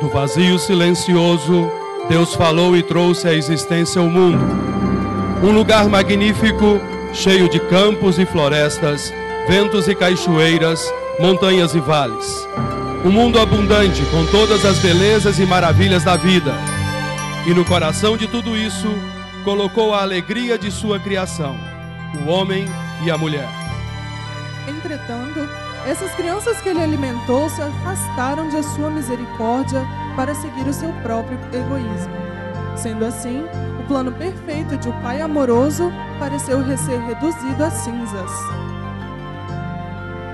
Do vazio silencioso, Deus falou e trouxe à existência o mundo. Um lugar magnífico, cheio de campos e florestas, ventos e cachoeiras, montanhas e vales. Um mundo abundante, com todas as belezas e maravilhas da vida. E no coração de tudo isso, colocou a alegria de sua criação, o homem e a mulher. Entretanto, essas crianças que ele alimentou se afastaram de sua misericórdia para seguir o seu próprio egoísmo. Sendo assim, o plano perfeito de um pai amoroso pareceu ser reduzido a cinzas.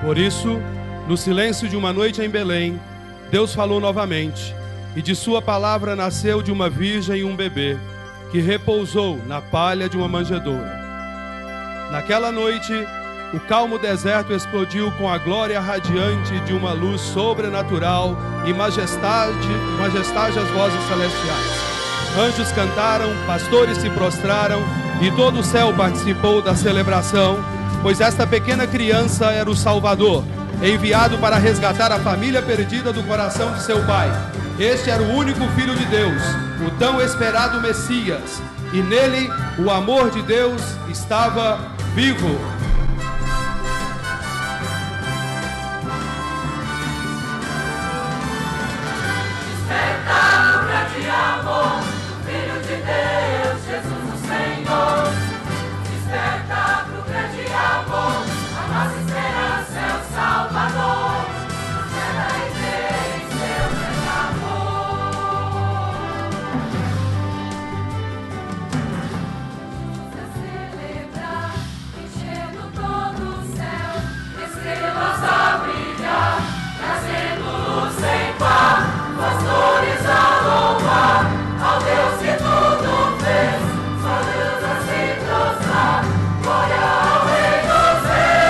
Por isso, no silêncio de uma noite em Belém, Deus falou novamente, e de sua palavra nasceu de uma virgem um bebê, que repousou na palha de uma manjedoura. Naquela noite, o calmo deserto explodiu com a glória radiante de uma luz sobrenatural e majestade as vozes celestiais. Anjos cantaram, pastores se prostraram e todo o céu participou da celebração, pois esta pequena criança era o Salvador, enviado para resgatar a família perdida do coração de seu pai. Este era o único Filho de Deus, o tão esperado Messias, e nele o amor de Deus estava vivo. Despertar o grande amor do Filho de Deus, Jesus o Senhor. Despertar pro grande amor, a nossa esperança é o Salvador. Desperta e vem seu grande amor. Vamos celebrar, enchendo todo o céu, estrelas a brilhar, trazendo luz sem par. Pastores a louvar ao Deus que tudo fez, só Deus a se prostrar, glória ao Rei dos Reis.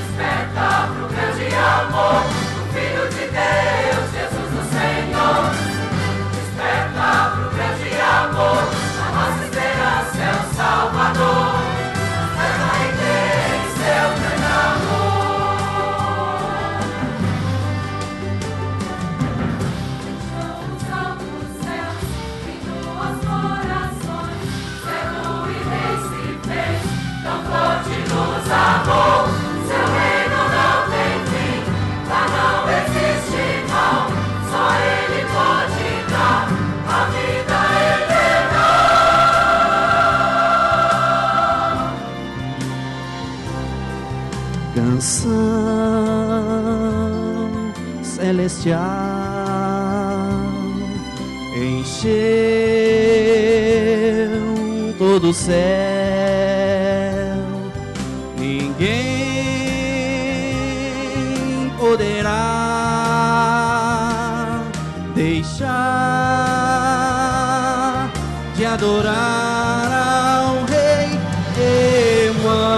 Desperta pro grande amor do Filho de Deus, Jesus o Senhor. Desperta pro grande amor, a nossa esperança é o Salvador. Amor, seu reino não tem fim, lá não existe mal, só Ele pode dar a vida eterna. Canção celestial encheu todo o céu. Ninguém poderá deixar de adorar ao Rei Emanuel.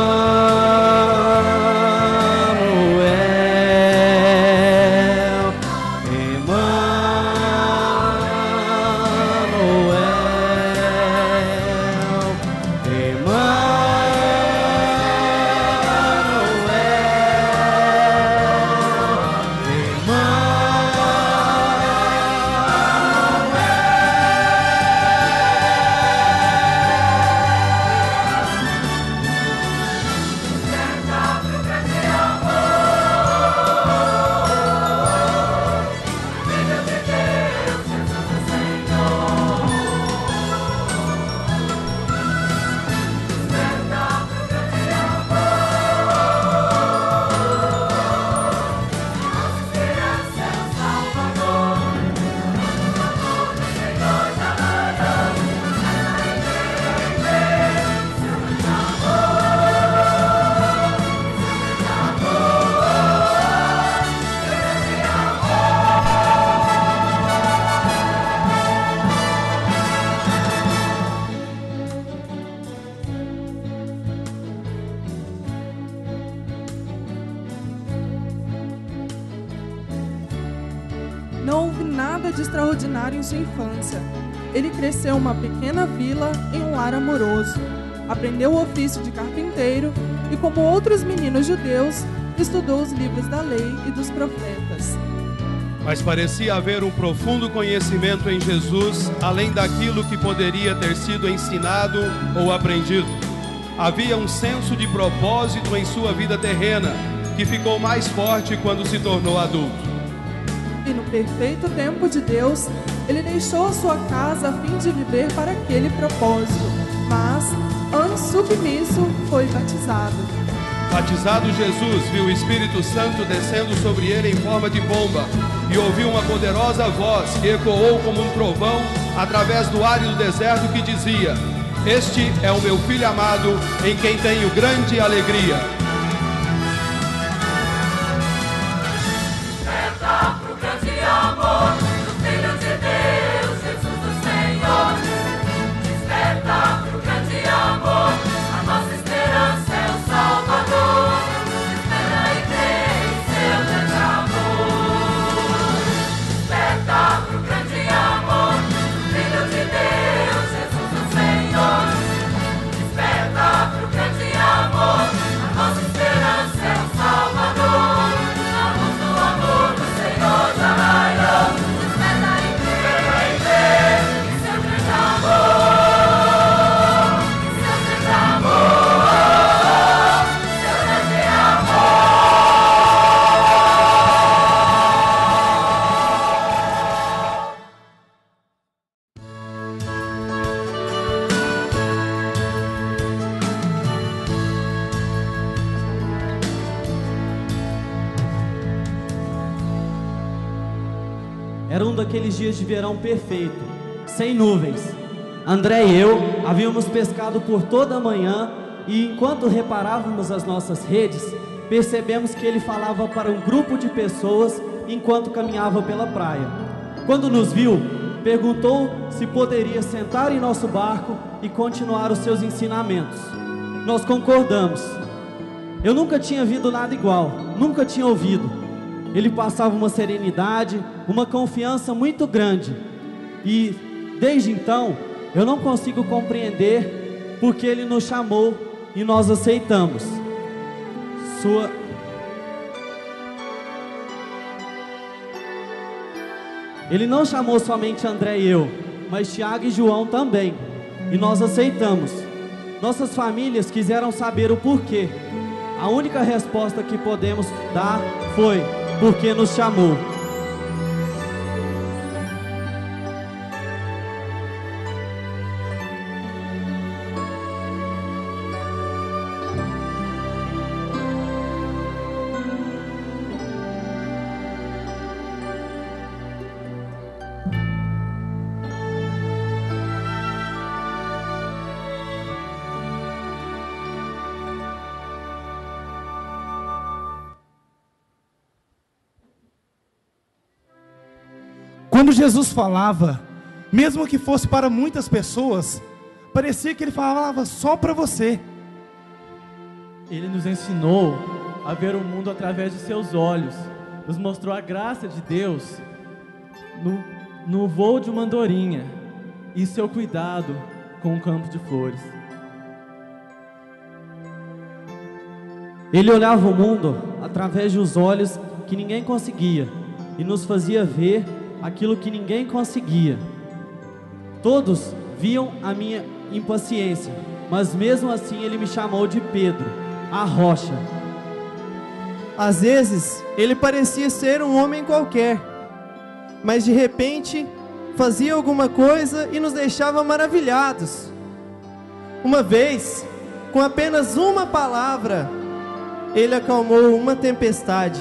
Não houve nada de extraordinário em sua infância. Ele cresceu em uma pequena vila em um lar amoroso. Aprendeu o ofício de carpinteiro e, como outros meninos judeus, estudou os livros da lei e dos profetas. Mas parecia haver um profundo conhecimento em Jesus, além daquilo que poderia ter sido ensinado ou aprendido. Havia um senso de propósito em sua vida terrena, que ficou mais forte quando se tornou adulto. E no perfeito tempo de Deus, ele deixou a sua casa a fim de viver para aquele propósito. Mas, antes submisso, foi batizado. Batizado, Jesus viu o Espírito Santo descendo sobre ele em forma de pomba e ouviu uma poderosa voz que ecoou como um trovão através do árido deserto que dizia: Este é o meu Filho amado, em quem tenho grande alegria. Desperta pro grande amor do Filho de Deus, Jesus o Senhor. Desperta pro grande amor, a nossa esperança é o Salvador. Espera e crê em seu grande amor. Desperta pro grande amor do Filho de Deus, Jesus o Senhor. Desperta pro grande amor, a nossa esperança é o Salvador. A luz do amor do Senhor já raiou. Desperta e crê em seu grande amor. Em seu grande amor. Seu grande amor. Era um daqueles dias de verão perfeito, sem nuvens. André e eu havíamos pescado por toda a manhã e, enquanto reparávamos as nossas redes, percebemos que ele falava para um grupo de pessoas enquanto caminhava pela praia. Quando nos viu, perguntou se poderia sentar em nosso barco e continuar os seus ensinamentos. Nós concordamos. Eu nunca tinha visto nada igual, nunca tinha ouvido. Ele passava uma serenidade, uma confiança muito grande. E, desde então, eu não consigo compreender porque ele nos chamou e nós aceitamos. Ele não chamou somente André e eu, mas Tiago e João também. E nós aceitamos. Nossas famílias quiseram saber o porquê. A única resposta que podemos dar foi: porque nos chamou. Quando Jesus falava, mesmo que fosse para muitas pessoas, parecia que ele falava só para você. Ele nos ensinou a ver o mundo através de seus olhos, nos mostrou a graça de Deus no voo de uma andorinha e seu cuidado com o campo de flores. Ele olhava o mundo através dos olhos que ninguém conseguia e nos fazia ver aquilo que ninguém conseguia. Todos viam a minha impaciência, mas mesmo assim ele me chamou de Pedro, a rocha. Às vezes, ele parecia ser um homem qualquer, mas de repente fazia alguma coisa e nos deixava maravilhados. Uma vez, com apenas uma palavra, ele acalmou uma tempestade.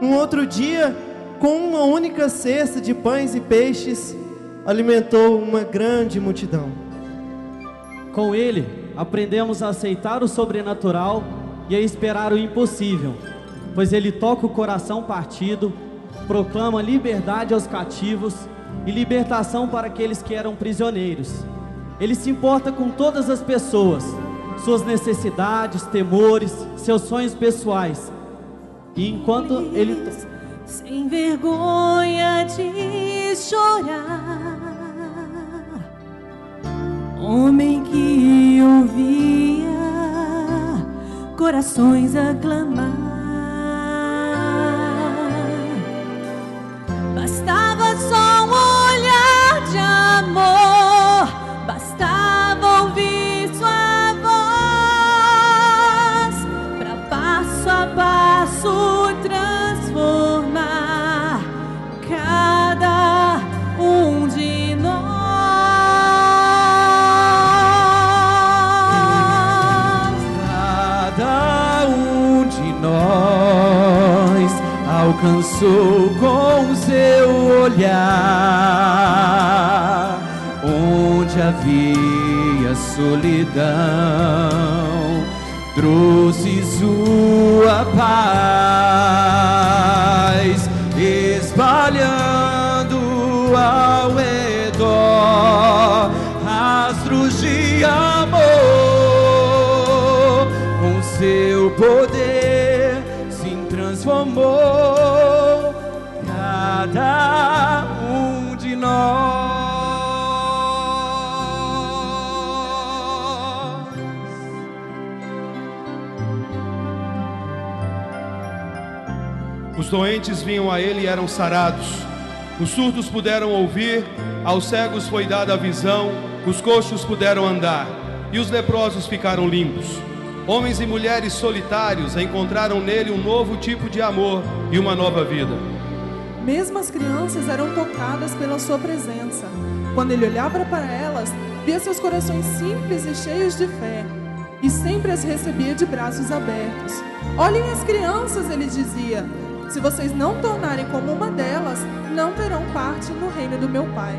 Um outro dia, com uma única cesta de pães e peixes, alimentou uma grande multidão. Com ele, aprendemos a aceitar o sobrenatural e a esperar o impossível, pois ele toca o coração partido, proclama liberdade aos cativos e libertação para aqueles que eram prisioneiros. Ele se importa com todas as pessoas, suas necessidades, temores, seus sonhos pessoais. E enquanto ele... Sem vergonha de chorar, homem que ouvia corações aclamar. Bastava só um olhar de amor, bastava ouvir sua voz, pra passo a passo transformar cada um de nós. Cada um de nós alcançou com seu olhar onde havia solidão, trouxe sua paz, espalhando ao redor rastros de amor. Com seu poder se transformou cada um de nós. Os doentes vinham a ele e eram sarados. Os surdos puderam ouvir, aos cegos foi dada a visão, os coxos puderam andar, e os leprosos ficaram limpos. Homens e mulheres solitários encontraram nele um novo tipo de amor e uma nova vida. Mesmo as crianças eram tocadas pela sua presença. Quando ele olhava para elas, via seus corações simples e cheios de fé, e sempre as recebia de braços abertos. Olhem as crianças, ele dizia. Se vocês não tornarem como uma delas, não terão parte no reino do meu Pai.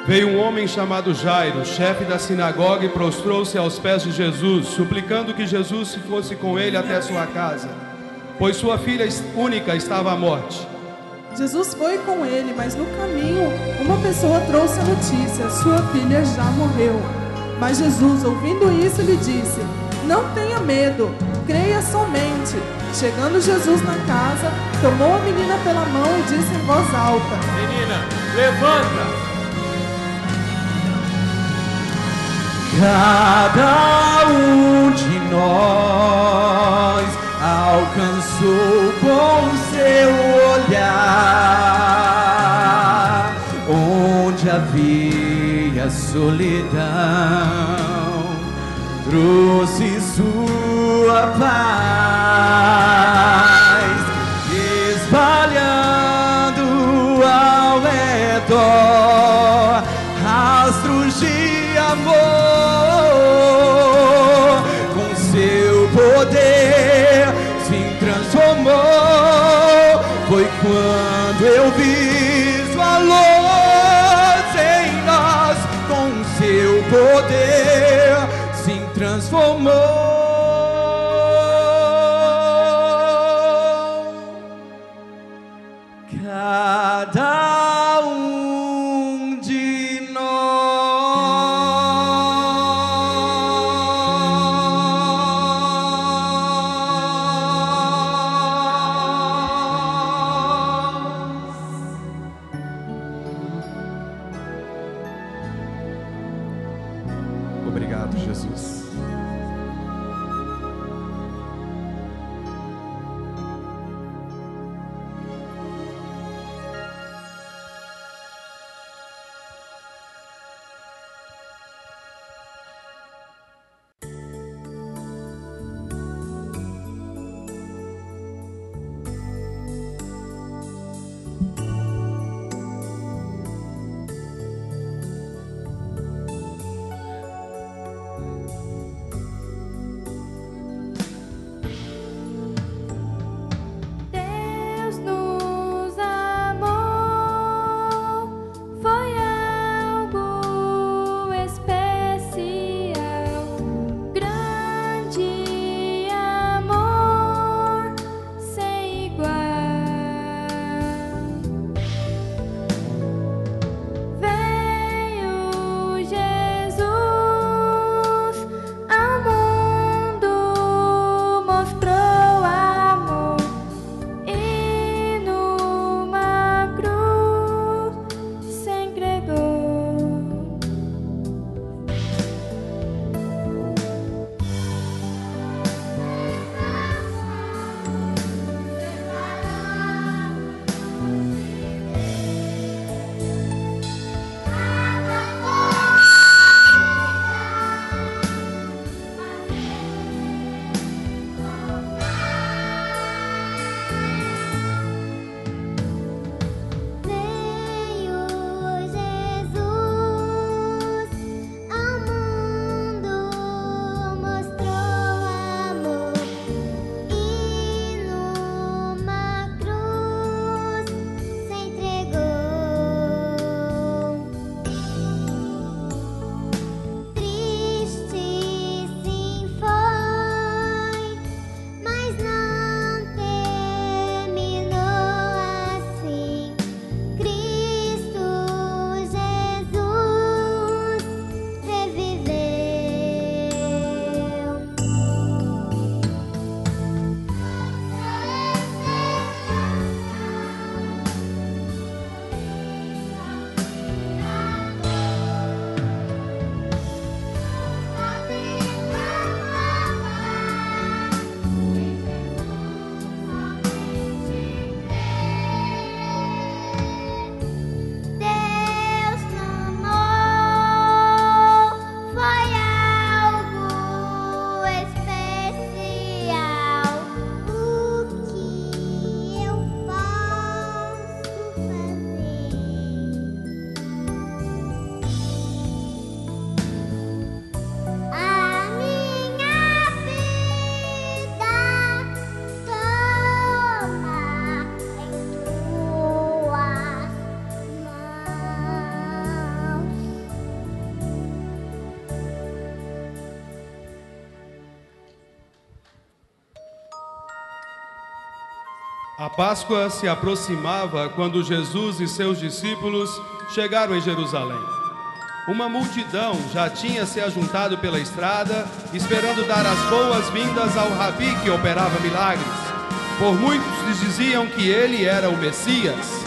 Veio um homem chamado Jairo, chefe da sinagoga, e prostrou-se aos pés de Jesus, suplicando que Jesus fosse com ele até sua casa, pois sua filha única estava à morte. Jesus foi com ele, mas no caminho uma pessoa trouxe a notícia: sua filha já morreu. Mas Jesus, ouvindo isso, lhe disse: não tenha medo, creia somente. Chegando Jesus na casa, tomou a menina pela mão e disse em voz alta: menina, levanta! Cada um de nós alcançou com seu olhar onde havia solidão, trouxe sua paz, espalhando ao redor rastros de amor. Poder se transformou. Foi quando eu vi sua luz em nós, com seu poder se transformou. Cada um de nós. Obrigado, Jesus. A Páscoa se aproximava quando Jesus e seus discípulos chegaram em Jerusalém. Uma multidão já tinha se ajuntado pela estrada, esperando dar as boas-vindas ao Rabi que operava milagres. Por muitos lhes diziam que ele era o Messias.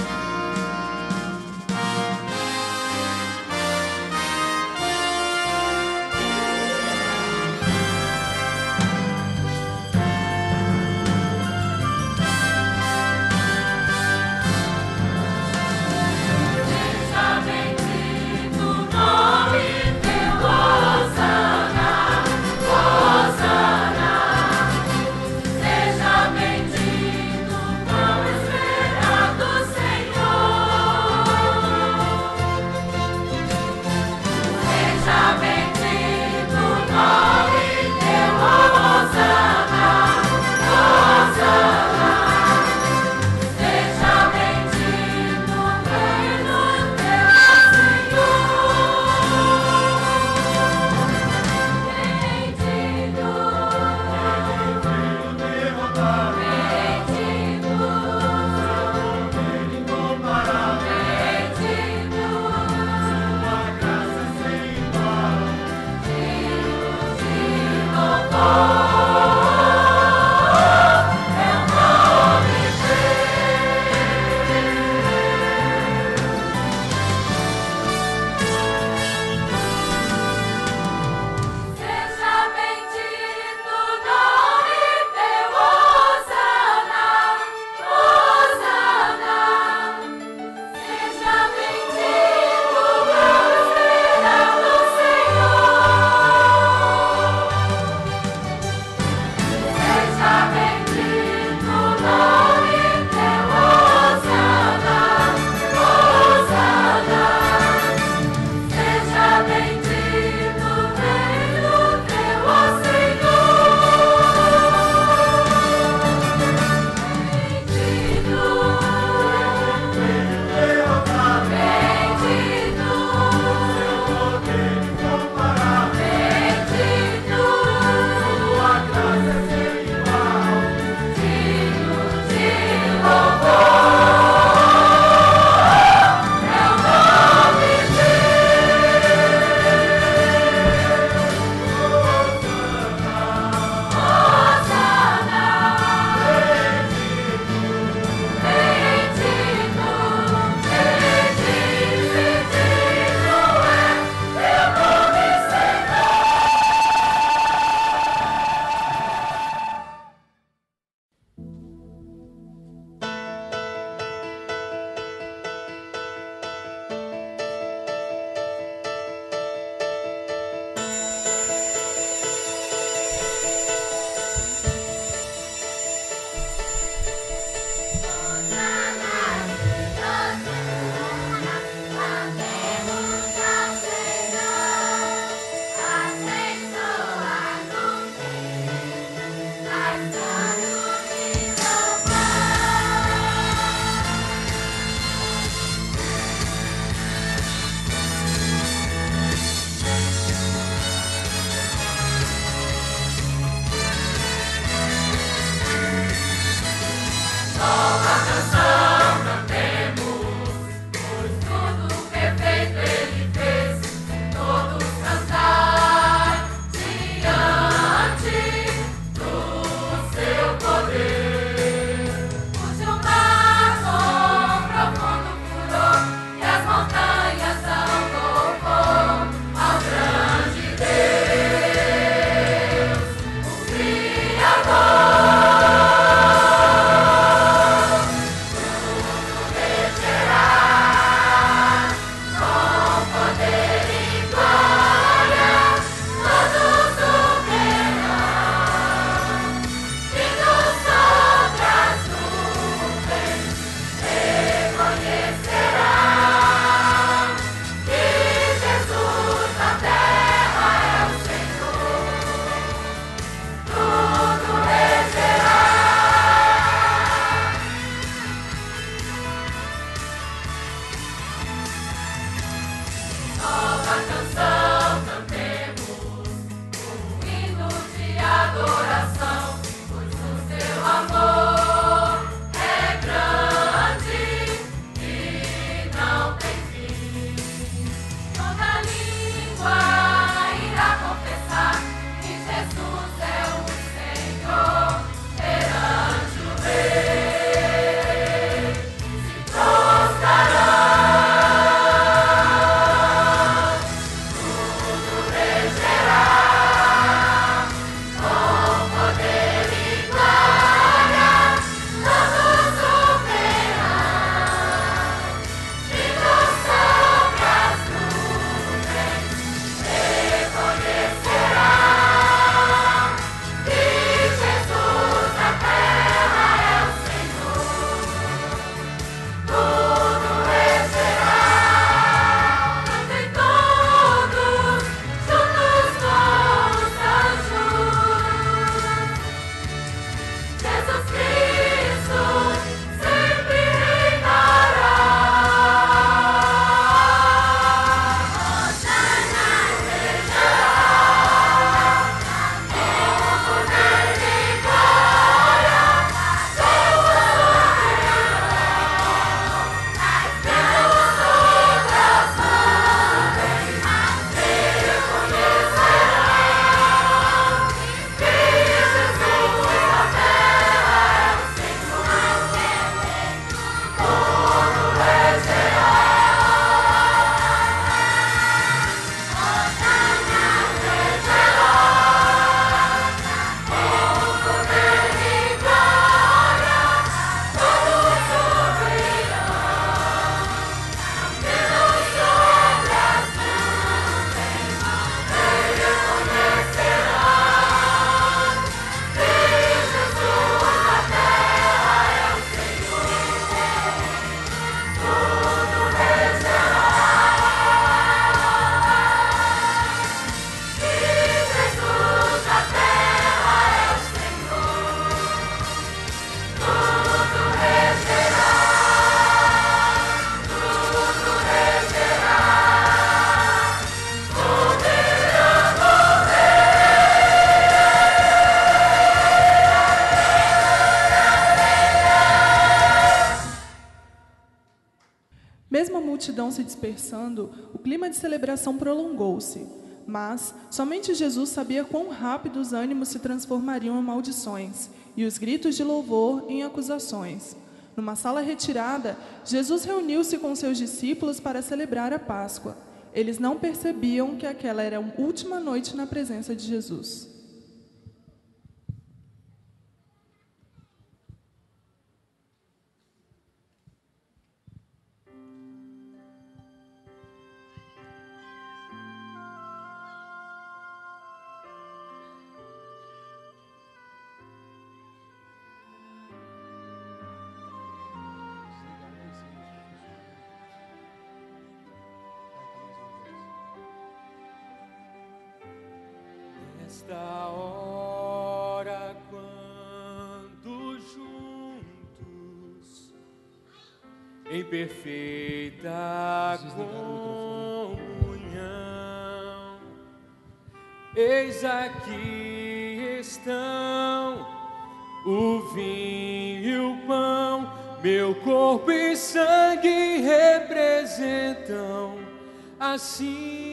Seja bendito, pão esperado. multidão se dispersando, o clima de celebração prolongou-se. Mas somente Jesus sabia quão rápido os ânimos se transformariam em maldições e os gritos de louvor em acusações. Numa sala retirada, Jesus reuniu-se com seus discípulos para celebrar a Páscoa. Eles não percebiam que aquela era a última noite na presença de Jesus. Nesta hora, quando juntos, em perfeita comunhão, eis aqui estão o vinho e o pão, meu corpo e sangue representam assim.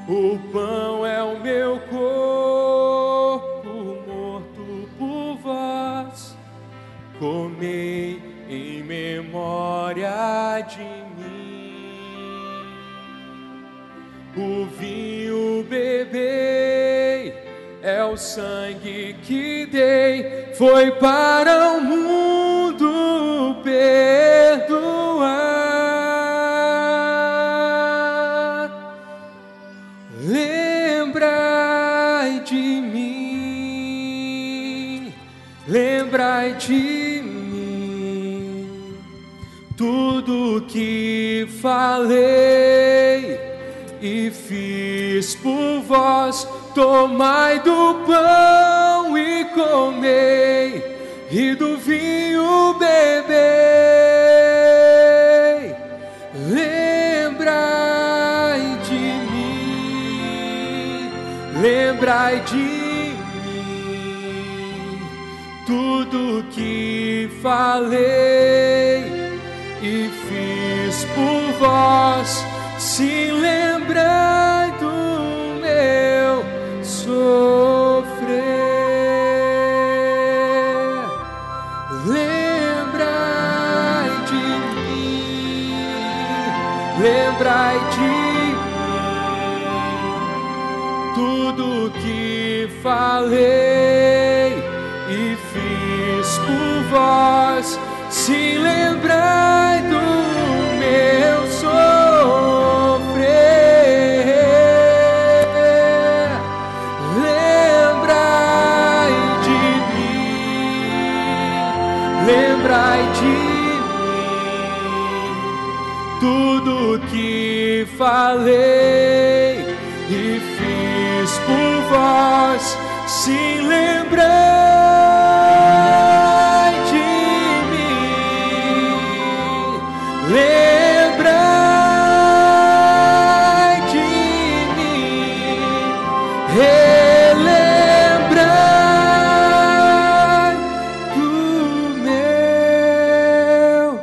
O pão é o meu corpo morto por vós, comei em memória de mim. O vinho bebei, é o sangue que dei, foi para o mundo perdoar. Lembrai de mim, tudo que falei e fiz por vós. Tomai do pão e comei, e do vinho bebei. Lembrai de mim, lembrai de mim, tudo que falei e fiz por vós, se lembrai do meu sofrer. Lembrai de mim, lembrai de mim, tudo que falei e fiz por vós, se lembrai do meu sofrer. Lembrai de mim, lembrai de mim, tudo que falei e fiz por vós, se lembrai. Lembrai de mim, relembrai do meu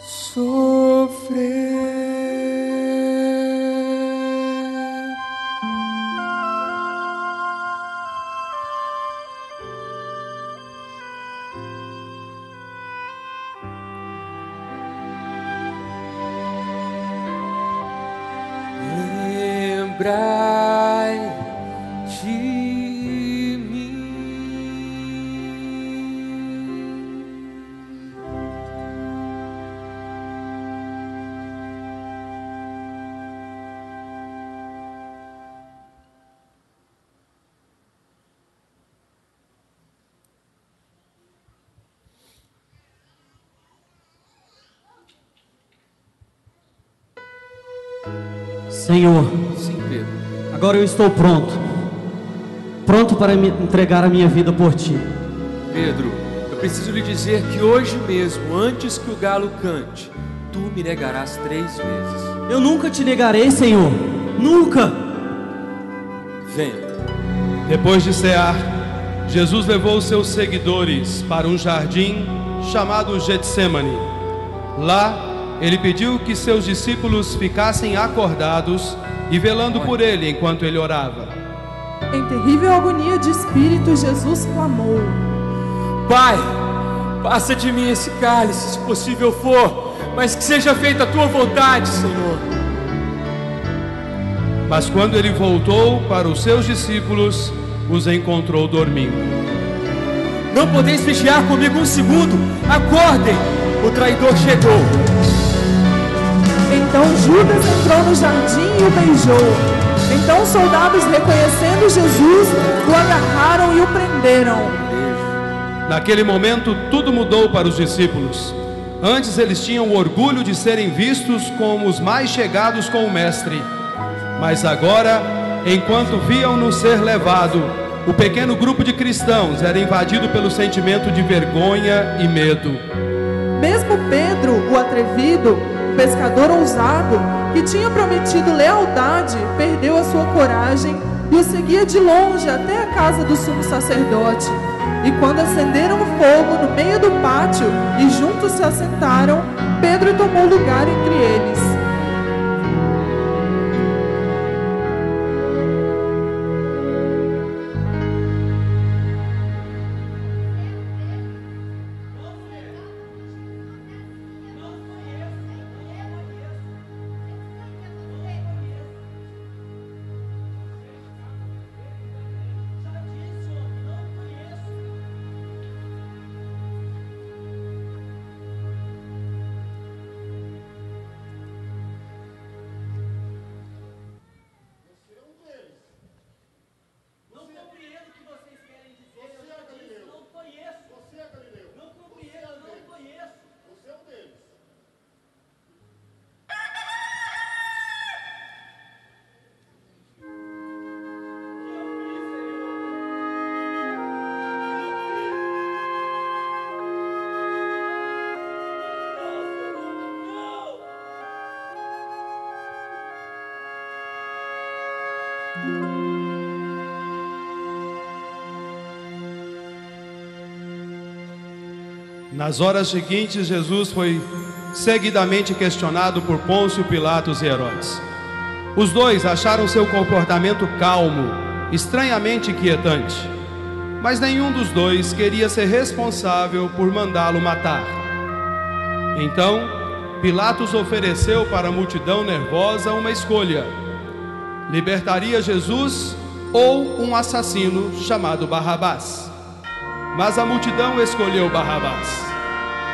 sofrer. Lembrai de mim. Senhor, Sim, Pedro. agora eu estou pronto para me entregar a minha vida por Ti. Pedro, eu preciso lhe dizer que hoje mesmo, antes que o galo cante, tu me negarás 3 vezes. Eu nunca te negarei, Senhor, nunca. Venha. Depois de cear, Jesus levou os seus seguidores para um jardim chamado Getsêmani. Lá, ele pediu que seus discípulos ficassem acordados e velando por ele enquanto ele orava. Em terrível agonia de espírito, Jesus clamou: Pai, passa de mim esse cálice, se possível for, mas que seja feita a tua vontade, Senhor. Mas quando ele voltou para os seus discípulos, os encontrou dormindo. Não podeis vigiar comigo um segundo. Acordem, o traidor chegou. Então Judas entrou no jardim e o beijou. Então os soldados, reconhecendo Jesus, o agarraram e o prenderam. Naquele momento, tudo mudou para os discípulos. Antes eles tinham o orgulho de serem vistos como os mais chegados com o Mestre. Mas agora, enquanto viam-no ser levado, o pequeno grupo de cristãos era invadido pelo sentimento de vergonha e medo. Mesmo Pedro, o atrevido, pescador ousado, que tinha prometido lealdade, perdeu a sua coragem e o seguia de longe até a casa do sumo sacerdote. E quando acenderam o fogo no meio do pátio e juntos se assentaram, Pedro tomou lugar entre eles. Nas horas seguintes, Jesus foi seguidamente questionado por Pôncio Pilatos e Herodes. Os dois acharam seu comportamento calmo, estranhamente inquietante, mas nenhum dos dois queria ser responsável por mandá-lo matar. Então, Pilatos ofereceu para a multidão nervosa uma escolha: libertaria Jesus ou um assassino chamado Barrabás. Mas a multidão escolheu Barrabás.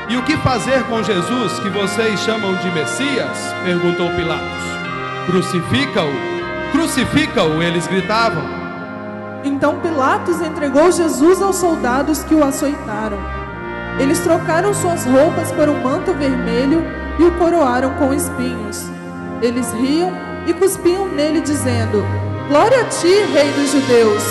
E o que fazer com Jesus, que vocês chamam de Messias? Perguntou Pilatos. Crucifica-o! Crucifica-o! Eles gritavam. Então Pilatos entregou Jesus aos soldados que o açoitaram. Eles trocaram suas roupas por um manto vermelho e o coroaram com espinhos. Eles riam e cuspiam nele, dizendo: Glória a ti, Rei dos Judeus!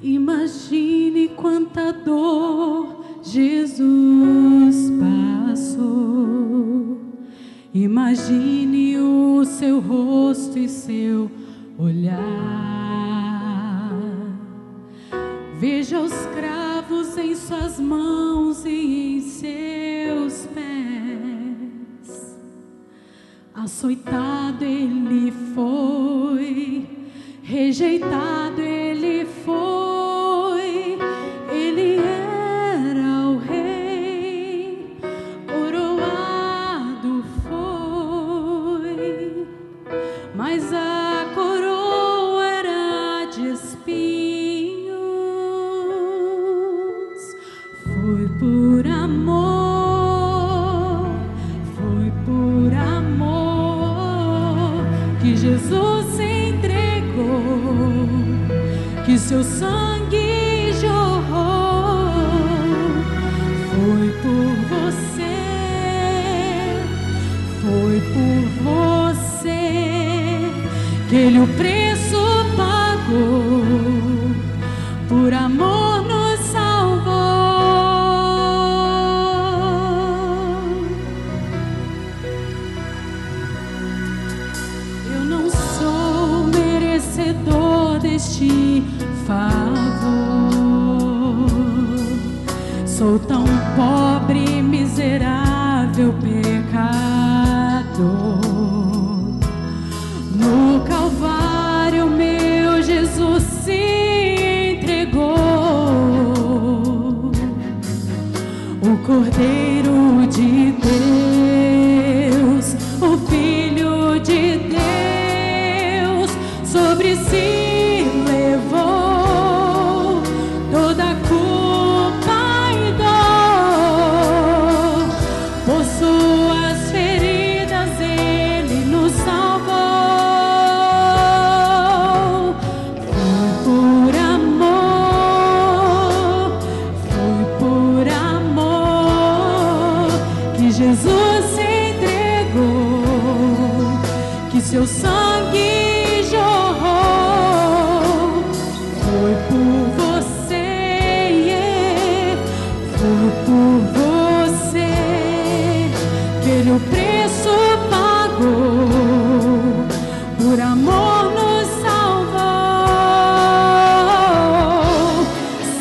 Imagine quanta dor Jesus passou. Imagine o seu rosto e seu olhar. Veja os cravos em suas mãos e em seus pés. Açoitado ele foi, rejeitado ele foi. Ele era o rei, coroado foi, mas a coroa era de espinhos. Foi por amor, que Jesus se entregou, que seu sangue jorrou. Foi por você, que ele o preço pagou, por amor nos salvou. Eu não sou merecedor deste favor, sou tão pobre, miserável, pecador. No Calvário meu Jesus se entregou, o Cordeiro de Deus, o Filho de Deus, sobre si levou toda a culpa e dor. Por suas feridas ele nos salvou. Foi por amor que Jesus se entregou, que seu sangue jorrou. Foi por você, foi por você, que ele o preço pagou, por amor nos salvou.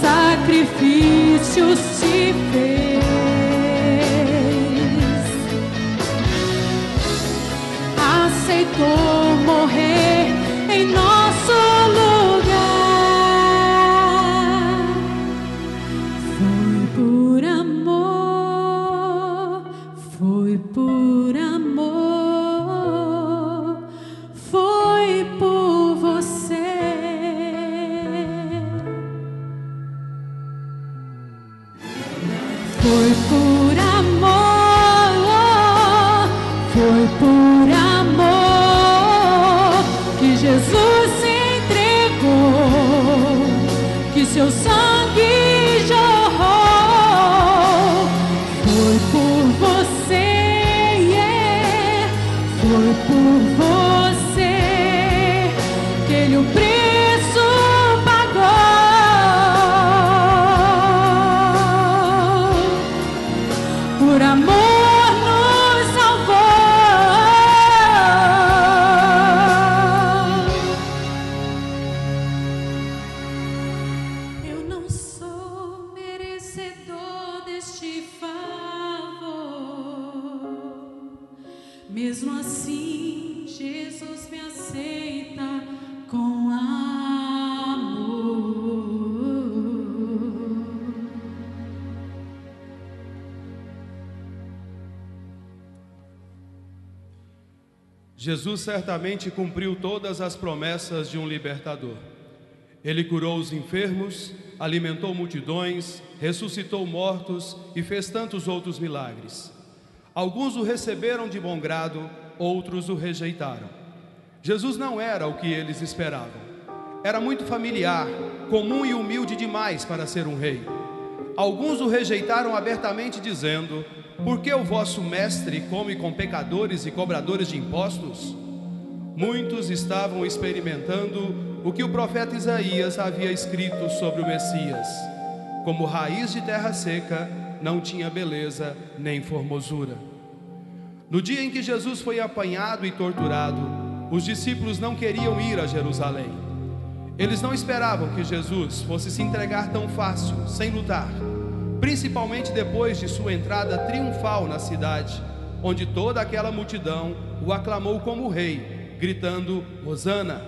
Sacrifícios te fez, aceitou morrer em nosso lugar. Foi por amor, foi por amor, foi por você. Foi por amor, foi por amor que Jesus se entregou, que seu sangue jorrou. Foi por você, foi por você, que ele o preço pagou, por amor nos salvou. Eu não sou merecedor deste favor, mesmo assim Jesus me aceita com amor. Jesus certamente cumpriu todas as promessas de um libertador. Ele curou os enfermos, alimentou multidões, ressuscitou mortos e fez tantos outros milagres. Alguns o receberam de bom grado, outros o rejeitaram. Jesus não era o que eles esperavam. Era muito familiar, comum e humilde demais para ser um rei. Alguns o rejeitaram abertamente, dizendo: por que o vosso mestre come com pecadores e cobradores de impostos? Muitos estavam experimentando o que o profeta Isaías havia escrito sobre o Messias. Como raiz de terra seca, não tinha beleza nem formosura. No dia em que Jesus foi apanhado e torturado, os discípulos não queriam ir a Jerusalém. Eles não esperavam que Jesus fosse se entregar tão fácil, sem lutar. principalmente depois de sua entrada triunfal na cidade, onde toda aquela multidão o aclamou como rei, gritando: Hosana!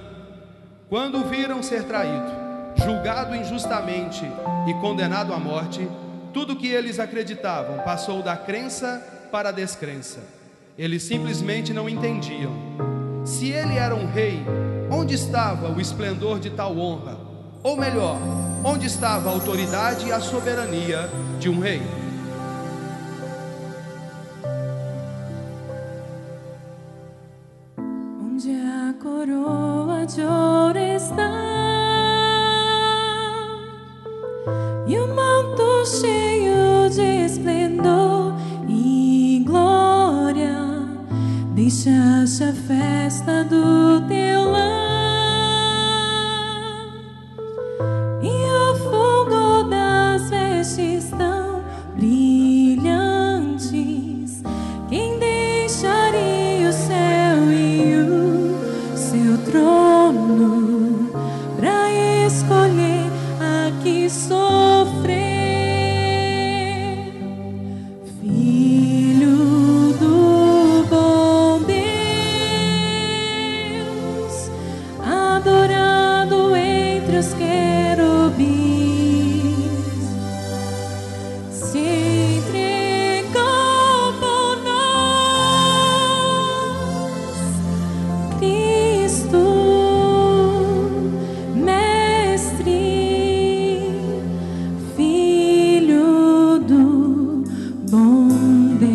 Quando o viram ser traído, julgado injustamente e condenado à morte, tudo que eles acreditavam passou da crença para a descrença. Eles simplesmente não entendiam. Se ele era um rei, onde estava o esplendor de tal honra? Ou melhor, onde estava a autoridade e a soberania de um rei? Onde a coroa de ouro está e o manto cheio de esplendor e glória, deixaste a festa do teu lar e o fulgor das vestes tão brilhantes. Quem deixaria o céu e o seu trono pra escolher aqui sofrer? Filho do bom Deus, adorado entre os querubins, se entregou por nós, Cristo, Mestre, Filho do bom Deus.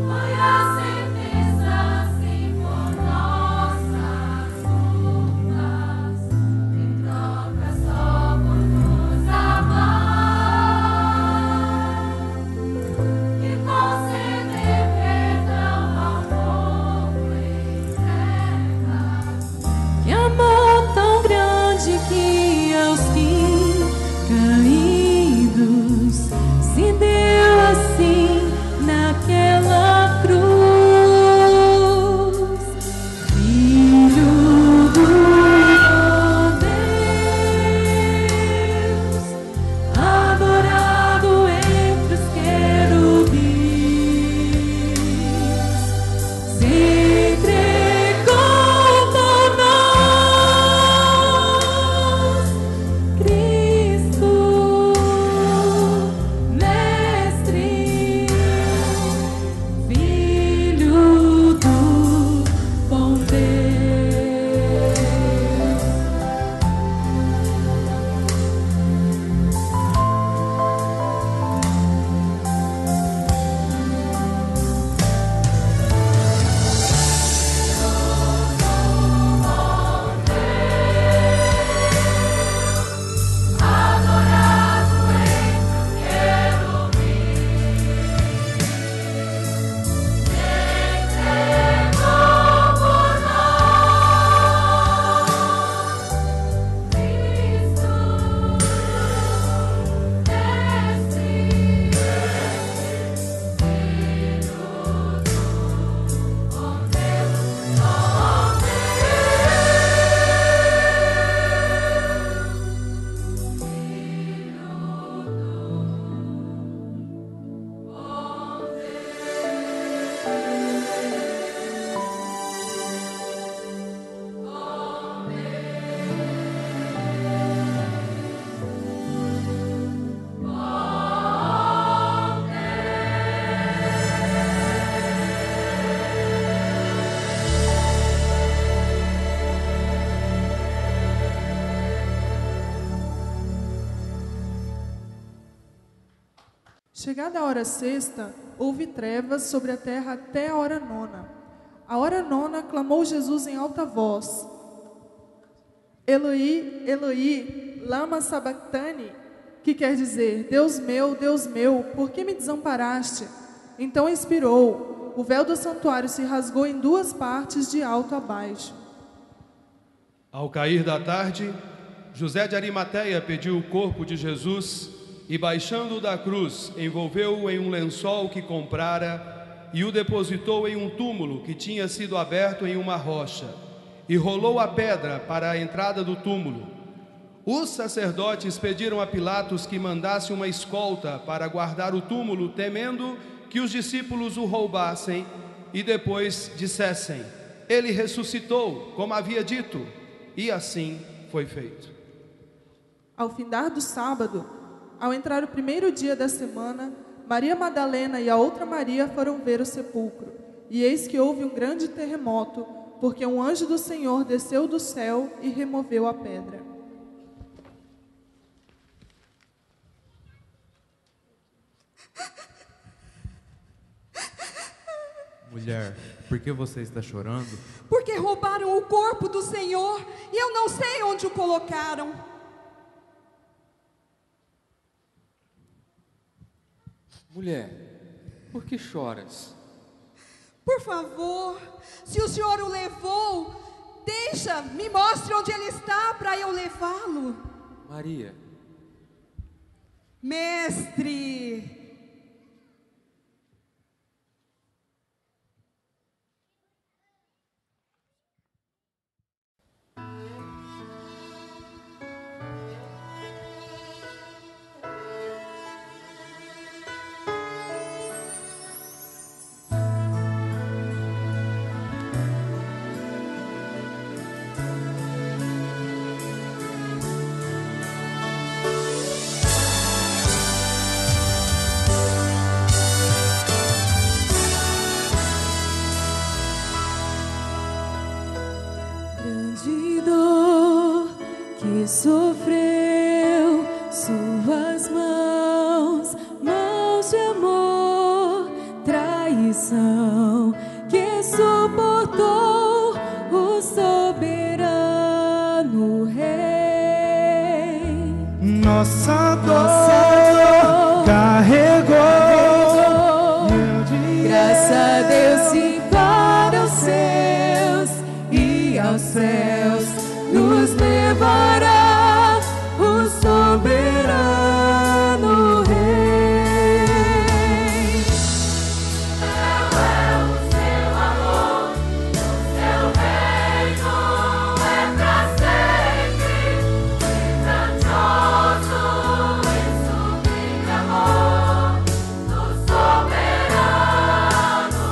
Foi a sentença assim por nossas culpas, em troca só por nos amar e conceder perdão ao povo em trevas. Que amor tão grande que aos que caídos se deu assim naquela cruz. Filho do bom Deus, adorado entre os querubins, se entregou por nós, Cristo, Mestre, Filho do bom Deus. Adorado entre os querubins, se entregou por nós, Cristo, Mestre, Filho do bom Deus, Chegada a hora sexta, houve trevas sobre a terra até a hora nona. A hora nona clamou Jesus em alta voz: Eloi, Eloi, lama sabachthani, que quer dizer: Deus meu, por que me desamparaste? Então expirou. O véu do santuário se rasgou em duas partes, de alto a baixo. Ao cair da tarde, José de Arimateia pediu o corpo de Jesus e, baixando-o da cruz, envolveu-o em um lençol que comprara e o depositou em um túmulo que tinha sido aberto em uma rocha, e rolou a pedra para a entrada do túmulo. Os sacerdotes pediram a Pilatos que mandasse uma escolta para guardar o túmulo, temendo que os discípulos o roubassem e depois dissessem: ele ressuscitou, como havia dito. E assim foi feito. Ao findar do sábado, ao entrar o primeiro dia da semana, Maria Madalena e a outra Maria foram ver o sepulcro. E eis que houve um grande terremoto, porque um anjo do Senhor desceu do céu e removeu a pedra. Mulher, por que você está chorando? Porque roubaram o corpo do Senhor e eu não sei onde o colocaram. Mulher, por que choras? Por favor, se o Senhor o levou, me mostre onde ele está para eu levá-lo. Maria. Mestre. Grande dor que sofreu, suas mãos, mãos de amor, traição que suportou o soberano Rei. Nossa dor carregou, graças a Deus e para os seus e aos céus nos levará o soberano Rei. Seu é o seu amor, o seu reino é pra sempre, e grandioso e sublime amor do soberano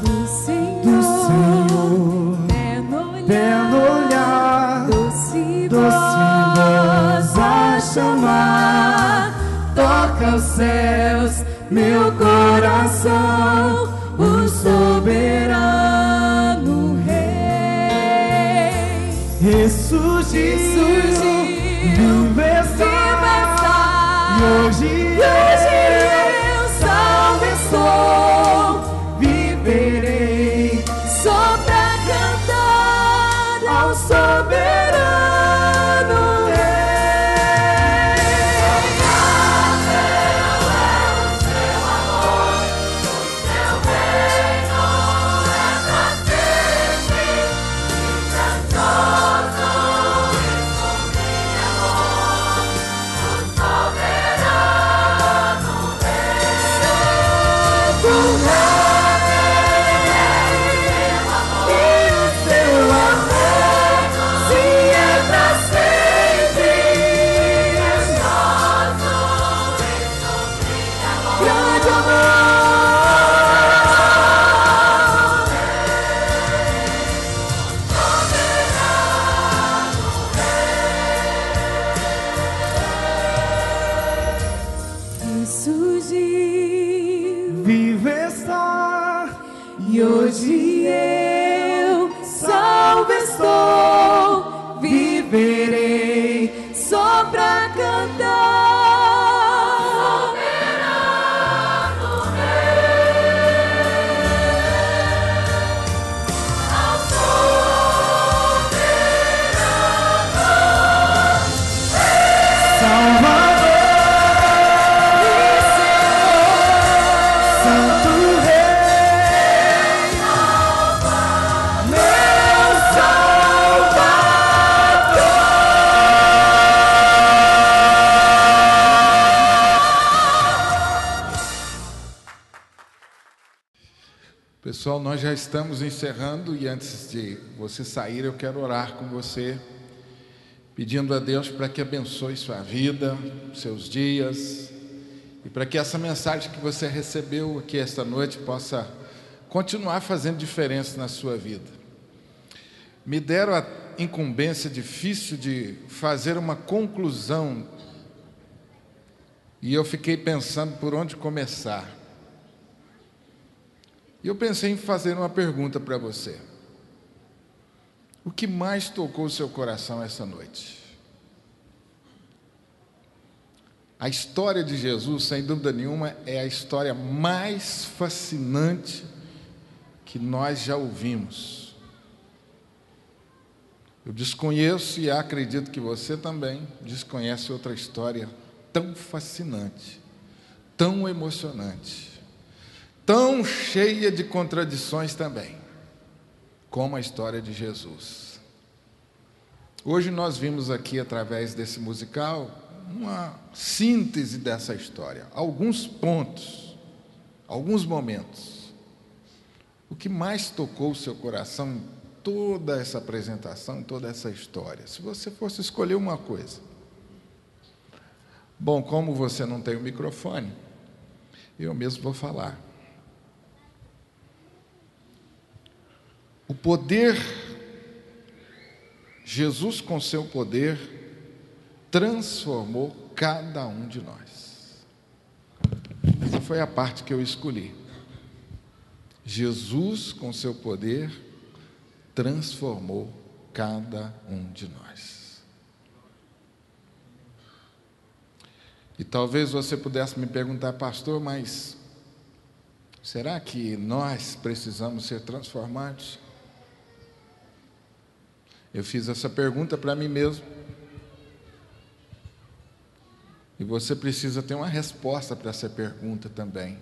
Do Senhor, terno olhar, doce voz a chamar, toca os céus, meu coração, o soberano Rei. ressurgiu, vivo está, e hoje eu salvo sou, viverei só pra cantar ao soberano Rei. seu amor, o seu reino é pra sempre, e grandioso e sublime amor do soberano nós já estamos encerrando e antes de você sair, eu quero orar com você, pedindo a Deus para que abençoe sua vida, seus dias, e para que essa mensagem que você recebeu aqui esta noite possa continuar fazendo diferença na sua vida. Me deram a incumbência difícil de fazer uma conclusão e eu fiquei pensando por onde começar. E eu pensei em fazer uma pergunta para você. O que mais tocou o seu coração essa noite? A história de Jesus, sem dúvida nenhuma, é a história mais fascinante que nós já ouvimos. Eu desconheço e acredito que você também desconhece outra história tão fascinante, tão emocionante, tão cheia de contradições também, como a história de Jesus. Hoje nós vimos aqui, através desse musical, uma síntese dessa história, alguns pontos, alguns momentos. O que mais tocou o seu coração em toda essa apresentação, toda essa história? Se você fosse escolher uma coisa. Bom, como você não tem o microfone, eu mesmo vou falar. O poder, Jesus com seu poder, transformou cada um de nós. Essa foi a parte que eu escolhi. Jesus com seu poder transformou cada um de nós. E talvez você pudesse me perguntar, pastor, mas será que nós precisamos ser transformados? Eu fiz essa pergunta para mim mesmo. E você precisa ter uma resposta para essa pergunta também.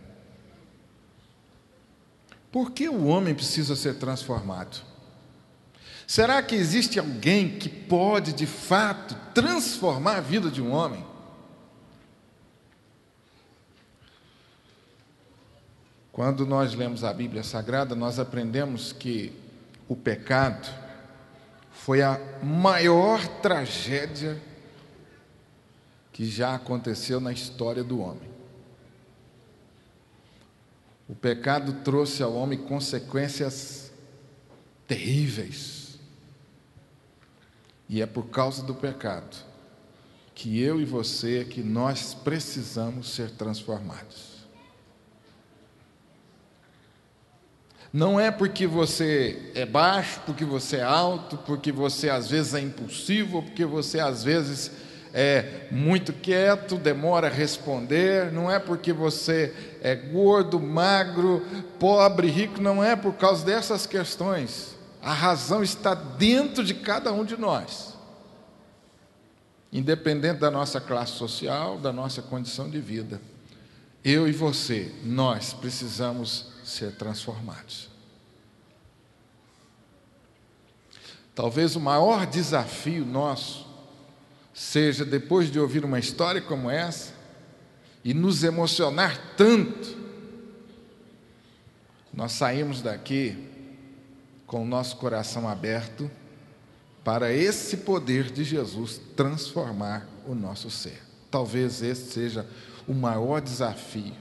Por que o homem precisa ser transformado? Será que existe alguém que pode, de fato, transformar a vida de um homem? Quando nós lemos a Bíblia Sagrada, nós aprendemos que o pecado foi a maior tragédia que já aconteceu na história do homem. O pecado trouxe ao homem consequências terríveis. E é por causa do pecado que eu e você, que nós precisamos ser transformados. Não é porque você é baixo, porque você é alto, porque você às vezes é impulsivo, porque você às vezes é muito quieto, demora a responder, não é porque você é gordo, magro, pobre, rico, não é por causa dessas questões. A razão está dentro de cada um de nós, independente da nossa classe social, da nossa condição de vida. Eu e você, nós precisamos ser transformados. Talvez o maior desafio nosso seja, depois de ouvir uma história como essa e nos emocionar tanto, nós saímos daqui com o nosso coração aberto para esse poder de Jesus transformar o nosso ser. Talvez esse seja o maior desafio.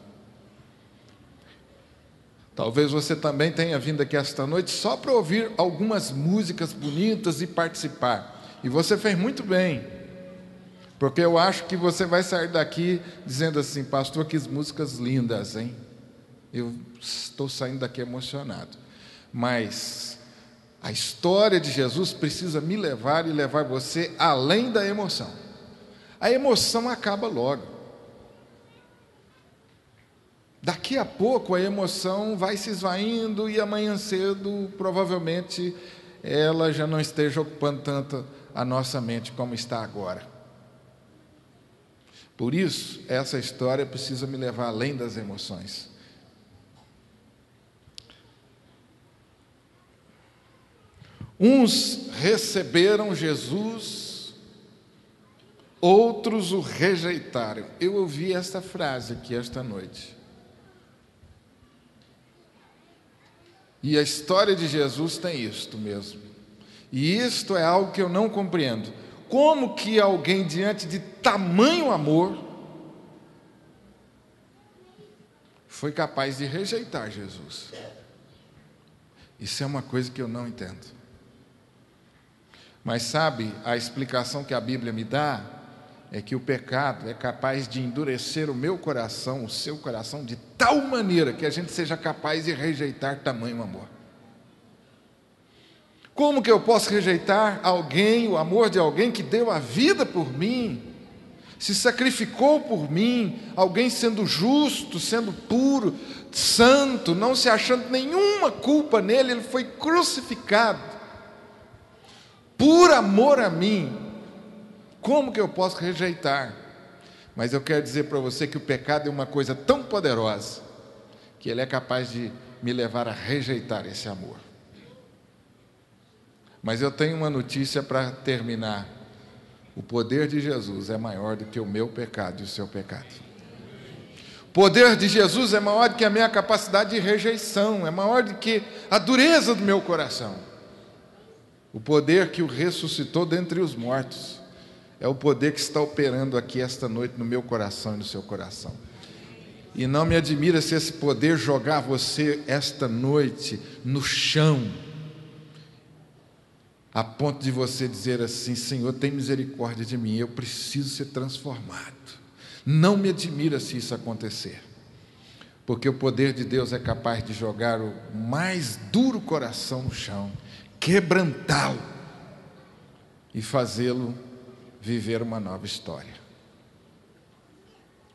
Talvez você também tenha vindo aqui esta noite só para ouvir algumas músicas bonitas e participar. E você fez muito bem, porque eu acho que você vai sair daqui dizendo assim, pastor, que músicas lindas, hein? Eu estou saindo daqui emocionado. Mas a história de Jesus precisa me levar e levar você além da emoção. A emoção acaba logo. Daqui a pouco a emoção vai se esvaindo e amanhã cedo, provavelmente, ela já não esteja ocupando tanto a nossa mente como está agora. Por isso, essa história precisa me levar além das emoções. Uns receberam Jesus, outros o rejeitaram. Eu ouvi esta frase aqui esta noite. E a história de Jesus tem isto mesmo. E isto é algo que eu não compreendo. Como que alguém diante de tamanho amor foi capaz de rejeitar Jesus? Isso é uma coisa que eu não entendo. Mas sabe, a explicação que a Bíblia me dá é que o pecado é capaz de endurecer o meu coração, o seu coração, de tal maneira que a gente seja capaz de rejeitar tamanho amor. Como que eu posso rejeitar alguém, o amor de alguém que deu a vida por mim, se sacrificou por mim, alguém sendo justo, sendo puro, santo, não se achando nenhuma culpa nele, ele foi crucificado por amor a mim. Como que eu posso rejeitar? Mas eu quero dizer para você que o pecado é uma coisa tão poderosa que ele é capaz de me levar a rejeitar esse amor. Mas eu tenho uma notícia para terminar. O poder de Jesus é maior do que o meu pecado e o seu pecado. O poder de Jesus é maior do que a minha capacidade de rejeição, é maior do que a dureza do meu coração. O poder que o ressuscitou dentre os mortos é o poder que está operando aqui esta noite no meu coração e no seu coração. E não me admira se esse poder jogar você esta noite no chão, a ponto de você dizer assim: Senhor, tem misericórdia de mim, eu preciso ser transformado. Não me admira se isso acontecer, porque o poder de Deus é capaz de jogar o mais duro coração no chão, quebrantá-lo e fazê-lo viver uma nova história.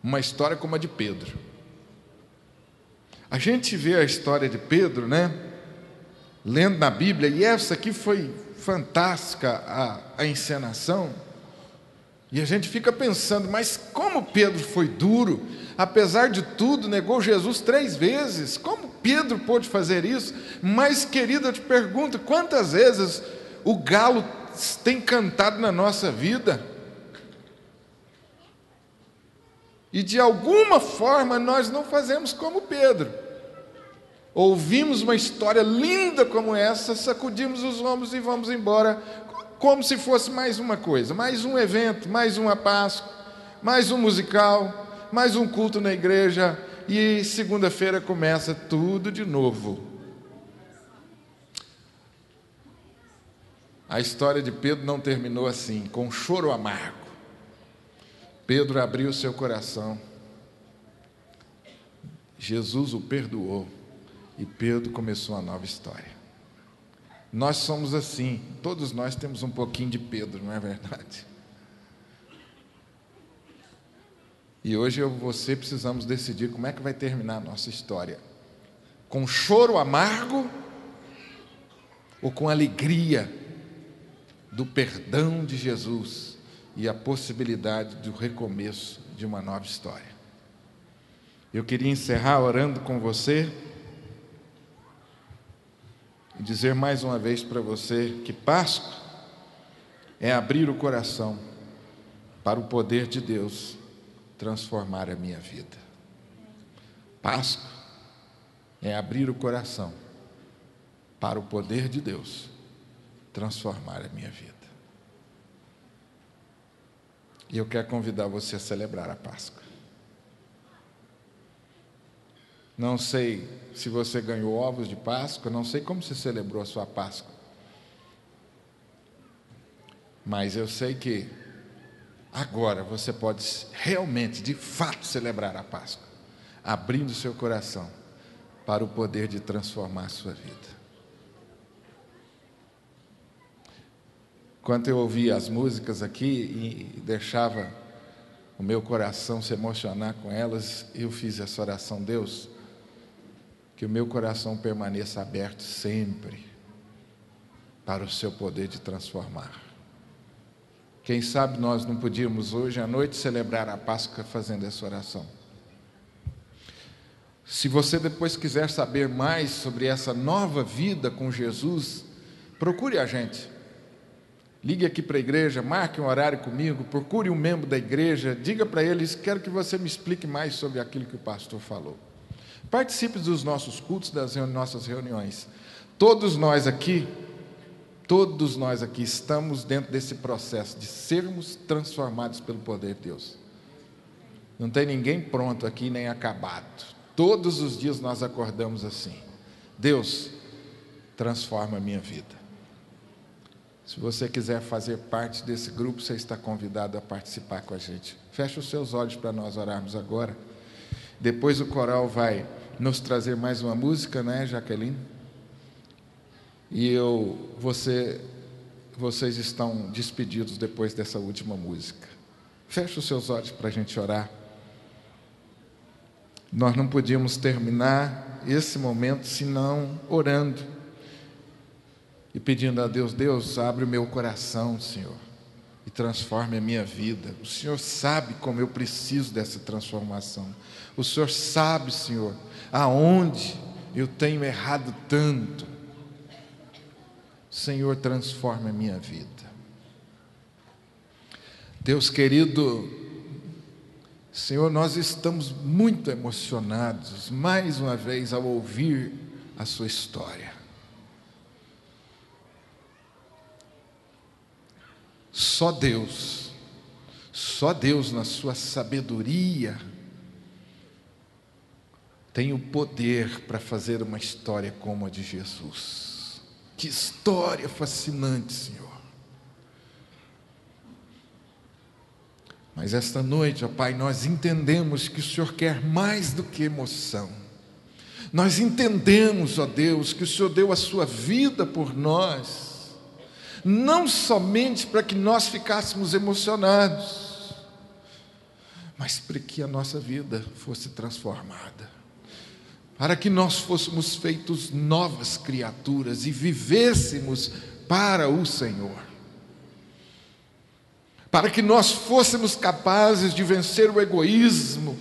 Uma história como a de Pedro. A gente vê a história de Pedro, né? Lendo na Bíblia, e essa aqui foi fantástica a encenação, e a gente fica pensando, mas como Pedro foi duro, apesar de tudo, negou Jesus 3 vezes, como Pedro pôde fazer isso? Mas, querido, eu te pergunto, quantas vezes o galo tem cantado na nossa vida, e de alguma forma nós não fazemos como Pedro. Ouvimos uma história linda como essa, sacudimos os ombros e vamos embora, como se fosse mais uma coisa, mais um evento, mais uma Páscoa, mais um musical, mais um culto na igreja, e segunda-feira começa tudo de novo. A história de Pedro não terminou assim, com um choro amargo. Pedro abriu seu coração, Jesus o perdoou, e Pedro começou uma nova história. Nós somos assim, todos nós temos um pouquinho de Pedro, não é verdade? E hoje eu e você precisamos decidir como é que vai terminar a nossa história. Com choro amargo ou com alegria do perdão de Jesus e a possibilidade do recomeço de uma nova história. Eu queria encerrar orando com você e dizer mais uma vez para você que Páscoa é abrir o coração para o poder de Deus transformar a minha vida. Páscoa é abrir o coração para o poder de Deus transformar a minha vida. E eu quero convidar você a celebrar a Páscoa. Não sei se você ganhou ovos de Páscoa, não sei como você celebrou a sua Páscoa. Mas eu sei que agora você pode realmente, de fato, celebrar a Páscoa, abrindo seu coração para o poder de transformar a sua vida. Enquanto eu ouvia as músicas aqui e deixava o meu coração se emocionar com elas, eu fiz essa oração: Deus, que o meu coração permaneça aberto sempre para o seu poder de transformar. Quem sabe nós não podíamos hoje à noite celebrar a Páscoa fazendo essa oração. Se você depois quiser saber mais sobre essa nova vida com Jesus, procure a gente. Ligue aqui para a igreja, marque um horário comigo, procure um membro da igreja, diga para eles: quero que você me explique mais sobre aquilo que o pastor falou. Participe dos nossos cultos, das nossas reuniões. Todos nós aqui estamos dentro desse processo de sermos transformados pelo poder de Deus. Não tem ninguém pronto aqui, nem acabado. Todos os dias nós acordamos assim: Deus, transforma a minha vida. Se você quiser fazer parte desse grupo, você está convidado a participar com a gente. Feche os seus olhos para nós orarmos agora. Depois o coral vai nos trazer mais uma música, né, Jaqueline? E vocês estão despedidos depois dessa última música. Feche os seus olhos para a gente orar. Nós não podíamos terminar esse momento senão orando e pedindo a Deus: Deus, abre o meu coração, Senhor, e transforme a minha vida. O Senhor sabe como eu preciso dessa transformação. O Senhor sabe, Senhor, aonde eu tenho errado tanto. Senhor, transforme a minha vida. Deus querido, Senhor, nós estamos muito emocionados, mais uma vez, ao ouvir a sua história. Só Deus na sua sabedoria tem o poder para fazer uma história como a de Jesus. Que história fascinante, Senhor. Mas esta noite, ó Pai, nós entendemos que o Senhor quer mais do que emoção. Nós entendemos, ó Deus, que o Senhor deu a sua vida por nós, não somente para que nós ficássemos emocionados, mas para que a nossa vida fosse transformada, para que nós fôssemos feitos novas criaturas e vivêssemos para o Senhor, para que nós fôssemos capazes de vencer o egoísmo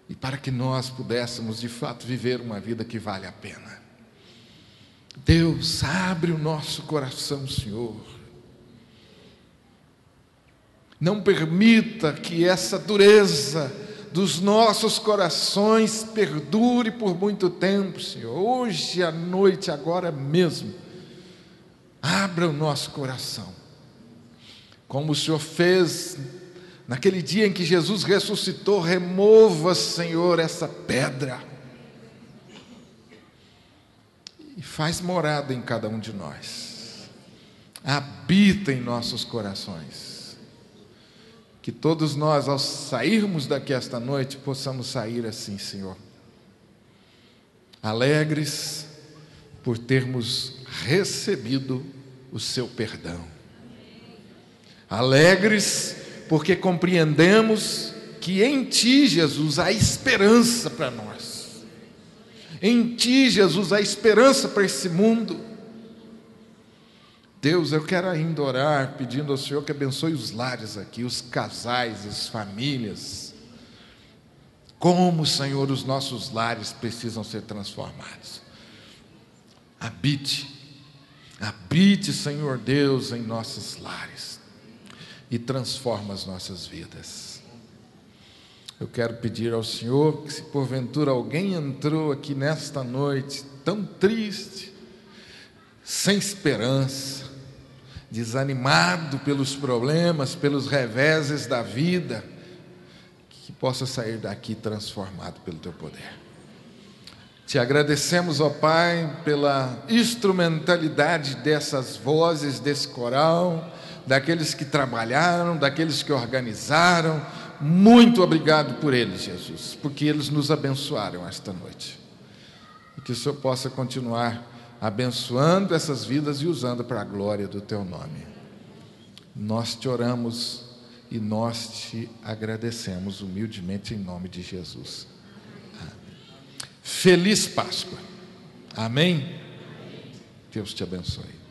e para que nós pudéssemos de fato viver uma vida que vale a pena. Deus, abre o nosso coração, Senhor. Não permita que essa dureza dos nossos corações perdure por muito tempo, Senhor. Hoje à noite, agora mesmo, abra o nosso coração, como o Senhor fez naquele dia em que Jesus ressuscitou. Remova, Senhor, essa pedra e faz morada em cada um de nós. Habita em nossos corações. Que todos nós, ao sairmos daqui esta noite, possamos sair assim, Senhor, alegres por termos recebido o seu perdão, alegres porque compreendemos que em Ti, Jesus, há esperança para nós, em Ti, Jesus, há esperança para esse mundo. Deus, eu quero ainda orar pedindo ao Senhor que abençoe os lares aqui, os casais, as famílias. Como, Senhor, os nossos lares precisam ser transformados. Habite, Senhor Deus, em nossos lares e transforma as nossas vidas. Eu quero pedir ao Senhor que, se porventura alguém entrou aqui nesta noite tão triste, sem esperança, desanimado pelos problemas, pelos reveses da vida, que possa sair daqui transformado pelo Teu poder. Te agradecemos, ó Pai, pela instrumentalidade dessas vozes, desse coral, daqueles que trabalharam, daqueles que organizaram. Muito obrigado por eles, Jesus, porque eles nos abençoaram esta noite. E que o Senhor possa continuar abençoando essas vidas e usando para a glória do Teu nome. Nós te oramos e nós te agradecemos humildemente em nome de Jesus. Amém. Feliz Páscoa. Amém? Deus te abençoe.